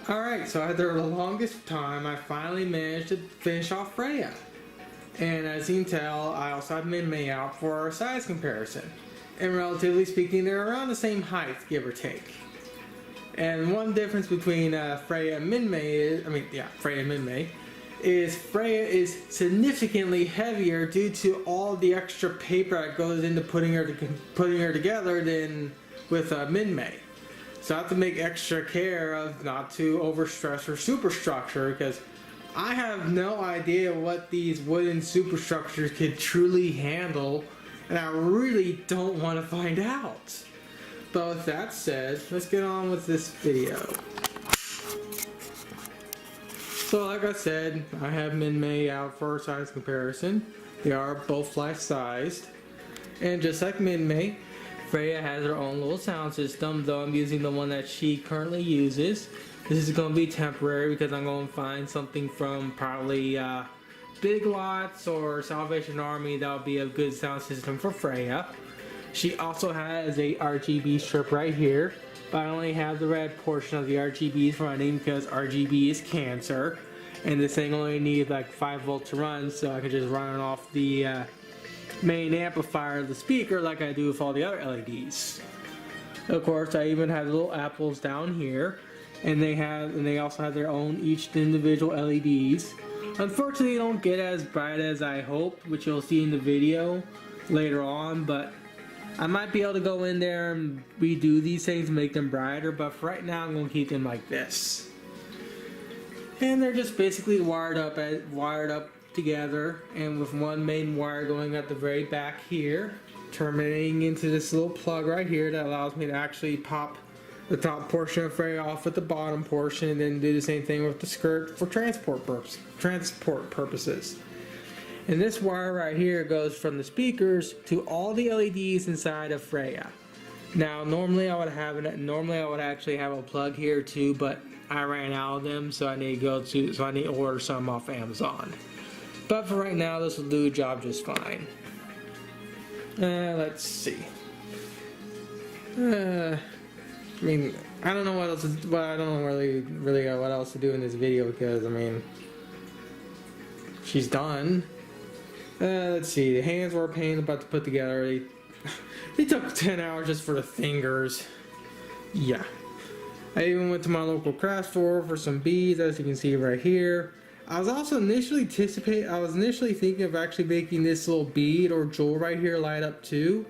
Alright, so after the longest time, I finally managed to finish off Freyja. And as you can tell, I also have Min-Mei out for our size comparison. And relatively speaking, they're around the same height, give or take. And one difference between Freyja and Min-Mei is, Freyja and Min-Mei, is Freyja is significantly heavier due to all the extra paper that goes into putting her together than with Min-Mei. So I have to make extra care of not to overstress her superstructure, because I have no idea what these wooden superstructures could truly handle, and I really don't want to find out. But with that said, let's get on with this video. So like I said, I have Min-Mei out for a size comparison. They are both life-sized. And just like Min-Mei, Freyja has her own little sound system, though I'm using the one that she currently uses. This is going to be temporary because I'm going to find something from probably Big Lots or Salvation Army that will be a good sound system for Freyja. She also has a RGB strip right here, but I only have the red portion of the RGBs running because RGB is cancer, and this thing only needs like 5 volts to run, so I can just run it off the main amplifier of the speaker like I do with all the other LEDs. Of course, I even have little apples down here, and they also have their own each individual LEDs. Unfortunately, they don't get as bright as I hoped, which you'll see in the video later on, but I might be able to go in there and redo these things and make them brighter, but for right now I'm going to keep them like this. And they're just basically wired up together, and with one main wire going at the very back here, terminating into this little plug right here that allows me to actually pop the top portion of Freyja off with the bottom portion, and then do the same thing with the skirt for transport purposes. And this wire right here goes from the speakers to all the LEDs inside of Freyja. Now normally I would actually have a plug here too, but I ran out of them, so I need to order some off Amazon. But for right now, this will do the job just fine. Let's see. I don't know what else. I don't know really what else to do in this video, because she's done. Let's see. The hands were a pain about to put together. They took 10 hours just for the fingers. Yeah. I even went to my local craft store for some beads, as you can see right here. I was also initially thinking of actually making this little bead or jewel right here light up too.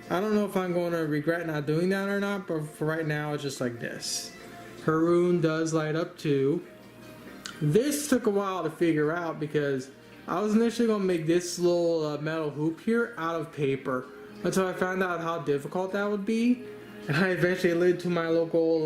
I don't know if I'm going to regret not doing that or not, but for right now it's just like this. Her rune does light up too. This took a while to figure out because I was initially going to make this little metal hoop here out of paper until I found out how difficult that would be. And I eventually went to my local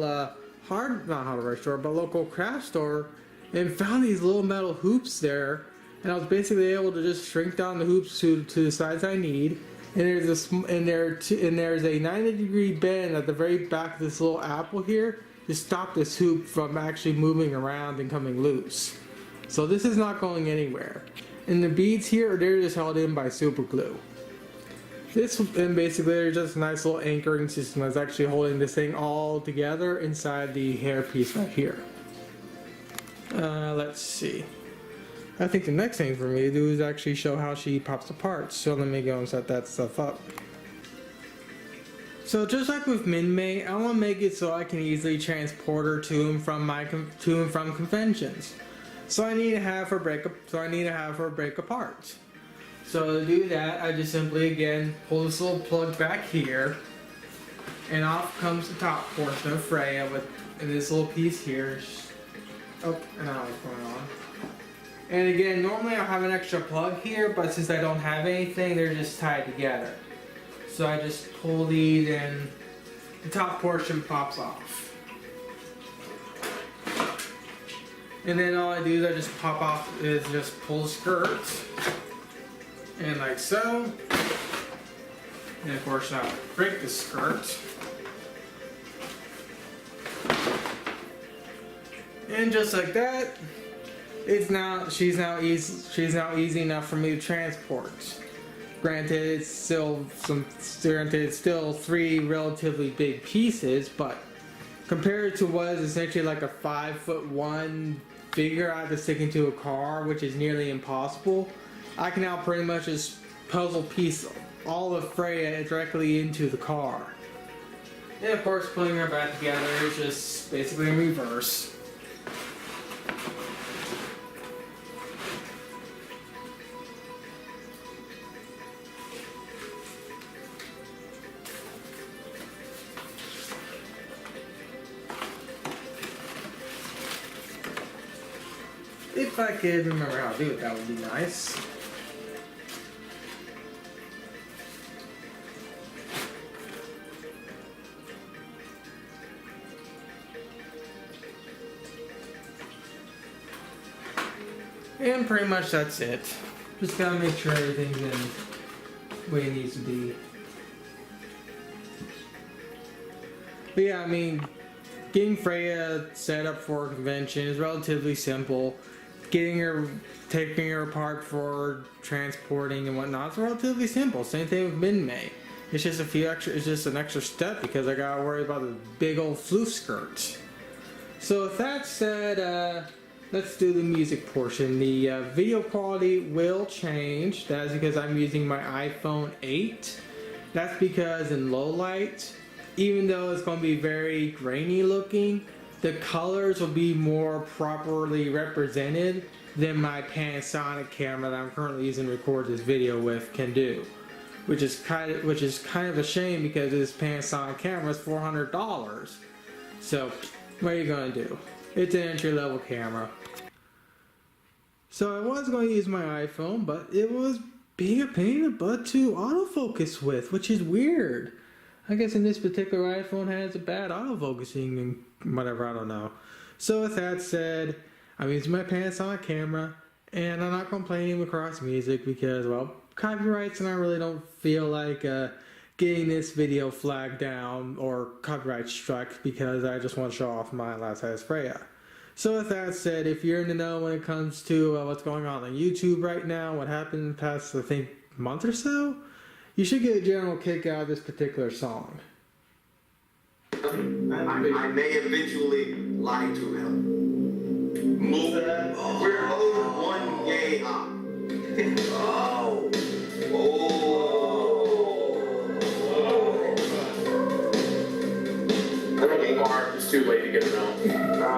local craft store and found these little metal hoops there, and I was basically able to just shrink down the hoops to the size I need. And there's a 90-degree bend at the very back of this little apple here to stop this hoop from actually moving around and coming loose. So this is not going anywhere. And the beads here, they're just held in by super glue. And basically they're just a nice little anchoring system that's actually holding this thing all together inside the hairpiece right here. Let's see. I think the next thing for me to do is actually show how she pops the parts. So let me go and set that stuff up. So just like with Min-Mei, I want to make it so I can easily transport her to and from conventions. So I need to have her break apart. So to do that, I just simply again pull this little plug back here, and off comes the top portion of Freyja in this little piece here. Oh, and now what's going on. And again, normally I'll have an extra plug here, but since I don't have anything, they're just tied together. So I just pull these and the top portion pops off. And then all I do is just pull the skirt, and like so. And of course I'll break the skirt. And just like that, she's now easy enough for me to transport. Granted, it's still 3 relatively big pieces, but compared to what is essentially like a 5'1" figure I have to stick into a car, which is nearly impossible. I can now pretty much just puzzle piece all of Freyja directly into the car. And of course, putting her back together is just basically in reverse. If I could remember how to do it, that would be nice. And pretty much that's it. Just gotta make sure everything's in the way it needs to be. But yeah, I mean, getting Freyja set up for a convention is relatively simple. Taking her apart for transporting and whatnot is relatively simple. Same thing with Min-Mei. It's just it's just an extra step because I gotta worry about the big old floof skirts. So with that said, let's do the music portion. The video quality will change. That's because I'm using my iPhone 8. That's because in low light, even though it's going to be very grainy looking, the colors will be more properly represented than my Panasonic camera that I'm currently using to record this video with can do. Which is kind of a shame because this Panasonic camera is $400. So what are you going to do? It's an entry-level camera. So I was going to use my iPhone, but it was being a pain in the butt to autofocus with, which is weird. I guess in this particular iPhone has a bad autofocusing and whatever, I don't know. So with that said, I'm using my Panasonic camera, and I'm not complaining with Macross Music because, well, copyrights, and I really don't feel like getting this video flagged down or copyright struck because I just want to show off my life-size Freyja. So with that said, if you're in the know when it comes to what's going on YouTube right now, what happened in the past, I think, month or so, you should get a general kick out of this particular song. I may eventually lie to him. Move. We're owed one gay op. Oh. It's too late to get around. No.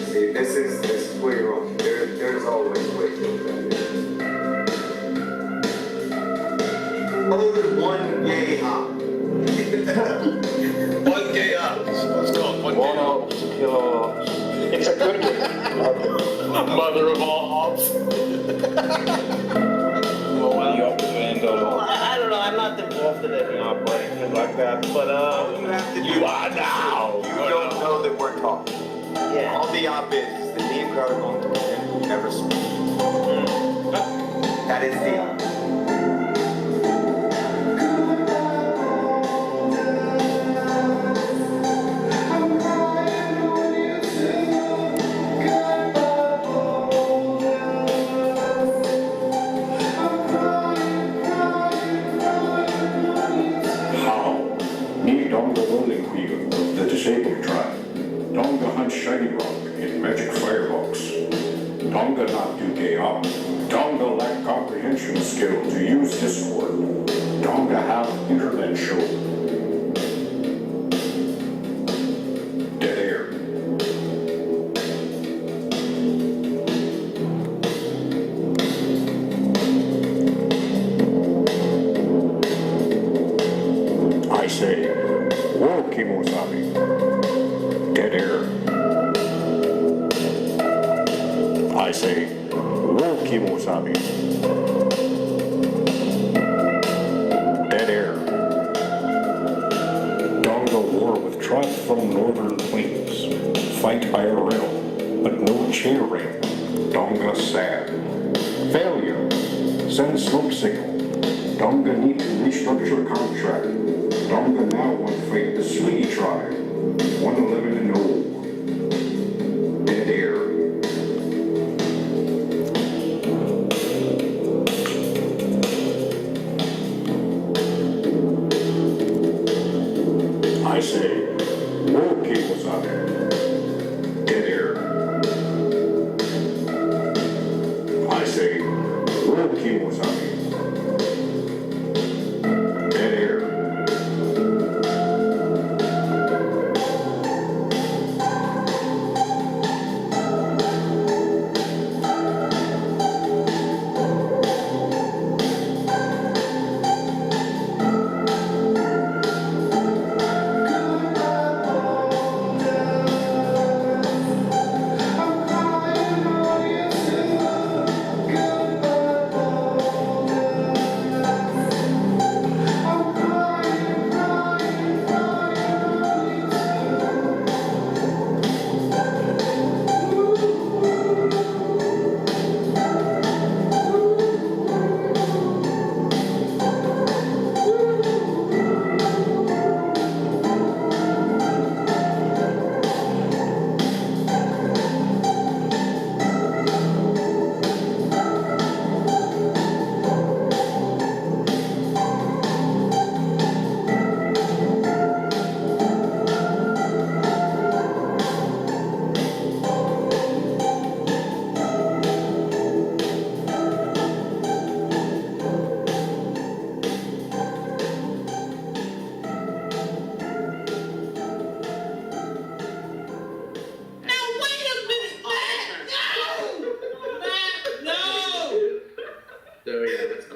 See, this is where you're wrong. There's always a way to do that. Owed one gay op. One gay op. Let's call it one gay op. It's a good one. The mother of all ops. I don't know. I'm not involved in any operation like that, but You are now. You don't know that we're talking. yeah. All the op is that me and Crowd are going to pretend we never speak. That is the op. The disabled tribe. Donga hunt shiny rock in magic firebox. Donga not do gay op. Donga lack comprehension skill to use Discord. Donga have internet show. Dead air. I say, whoa, Kimosabi. Dead air. I say, whoa, Kimosabi. Dead air. Donga war with tribe from northern plains. Fight IRL, but no chair ring. Donga sad. Failure. Send smoke signal. Donga need to restructure contract. Donga now want to fight the Sweetie tribe. 111 and 0. Dead air. I say, whoa,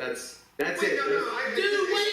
That's Wait, it. no, I Dude, wait